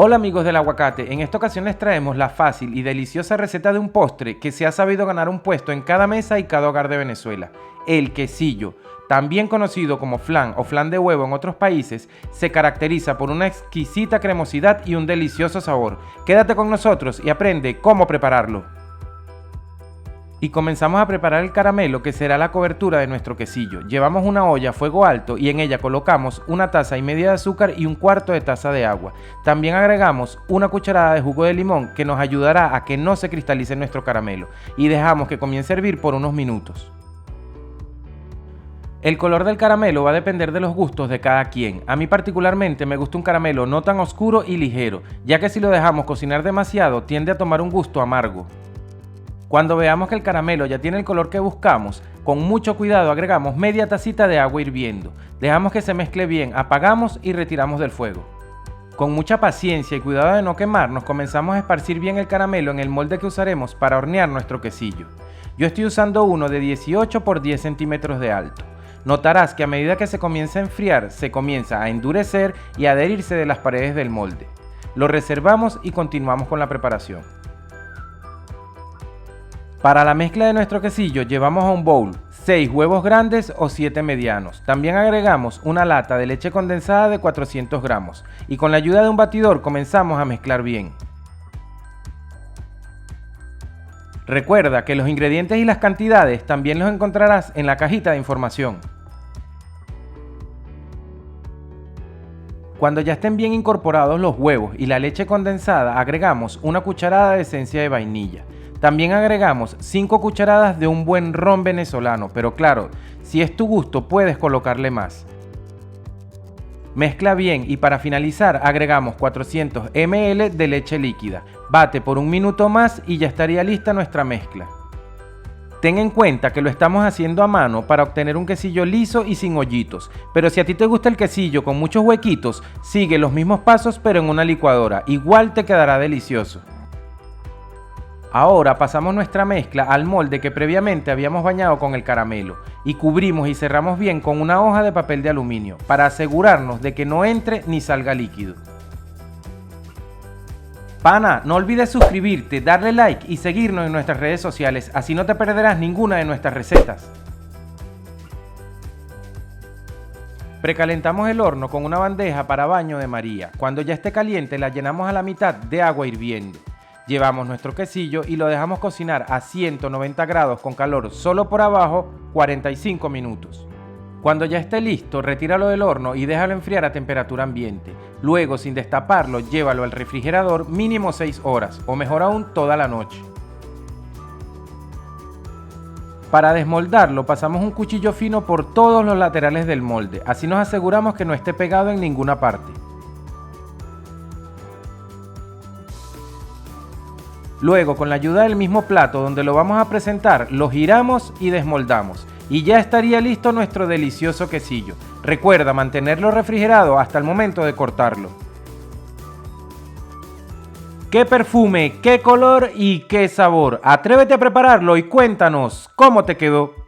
Hola amigos del aguacate, en esta ocasión les traemos la fácil y deliciosa receta de un postre que se ha sabido ganar un puesto en cada mesa y cada hogar de Venezuela, el quesillo. También conocido como flan o flan de huevo en otros países, se caracteriza por una exquisita cremosidad y un delicioso sabor. Quédate con nosotros y aprende cómo prepararlo. Y comenzamos a preparar el caramelo, que será la cobertura de nuestro quesillo. Llevamos una olla a fuego alto y en ella colocamos 1,5 tazas de azúcar y 1/4 de taza de agua. También agregamos 1 cucharada de jugo de limón, que nos ayudará a que no se cristalice nuestro caramelo, y dejamos que comience a hervir por unos minutos. El color del caramelo va a depender de los gustos de cada quien. A mí particularmente me gusta un caramelo no tan oscuro y ligero, ya que si lo dejamos cocinar demasiado tiende a tomar un gusto amargo. Cuando veamos que el caramelo ya tiene el color que buscamos, con mucho cuidado agregamos media tacita de agua hirviendo. Dejamos que se mezcle bien, apagamos y retiramos del fuego. Con mucha paciencia y cuidado de no quemarnos, comenzamos a esparcir bien el caramelo en el molde que usaremos para hornear nuestro quesillo. Yo estoy usando uno de 18 por 10 centímetros de alto. Notarás que a medida que se comienza a enfriar, se comienza a endurecer y a adherirse de las paredes del molde. Lo reservamos y continuamos con la preparación. Para la mezcla de nuestro quesillo llevamos a un bowl 6 huevos grandes o 7 medianos. También agregamos una lata de leche condensada de 400 gramos y con la ayuda de un batidor comenzamos a mezclar bien. Recuerda que los ingredientes y las cantidades también los encontrarás en la cajita de información. Cuando ya estén bien incorporados los huevos y la leche condensada, agregamos 1 cucharada de esencia de vainilla. También agregamos 5 cucharadas de un buen ron venezolano, pero claro, si es tu gusto puedes colocarle más. Mezcla bien y para finalizar agregamos 400 ml de leche líquida. Bate por 1 minuto más y ya estaría lista nuestra mezcla. Ten en cuenta que lo estamos haciendo a mano para obtener un quesillo liso y sin hoyitos, pero si a ti te gusta el quesillo con muchos huequitos, sigue los mismos pasos pero en una licuadora, igual te quedará delicioso. Ahora pasamos nuestra mezcla al molde que previamente habíamos bañado con el caramelo y cubrimos y cerramos bien con una hoja de papel de aluminio para asegurarnos de que no entre ni salga líquido. Pana, no olvides suscribirte, darle like y seguirnos en nuestras redes sociales, así no te perderás ninguna de nuestras recetas. Precalentamos el horno con una bandeja para baño de María. Cuando ya esté caliente la llenamos a la mitad de agua hirviendo. Llevamos nuestro quesillo y lo dejamos cocinar a 190 grados con calor solo por abajo 45 minutos. Cuando ya esté listo, retíralo del horno y déjalo enfriar a temperatura ambiente. Luego, sin destaparlo, llévalo al refrigerador mínimo 6 horas o mejor aún toda la noche. Para desmoldarlo pasamos un cuchillo fino por todos los laterales del molde, así nos aseguramos que no esté pegado en ninguna parte. Luego, con la ayuda del mismo plato donde lo vamos a presentar, lo giramos y desmoldamos. Y ya estaría listo nuestro delicioso quesillo. Recuerda mantenerlo refrigerado hasta el momento de cortarlo. ¡Qué perfume, qué color y qué sabor! Atrévete a prepararlo y cuéntanos cómo te quedó.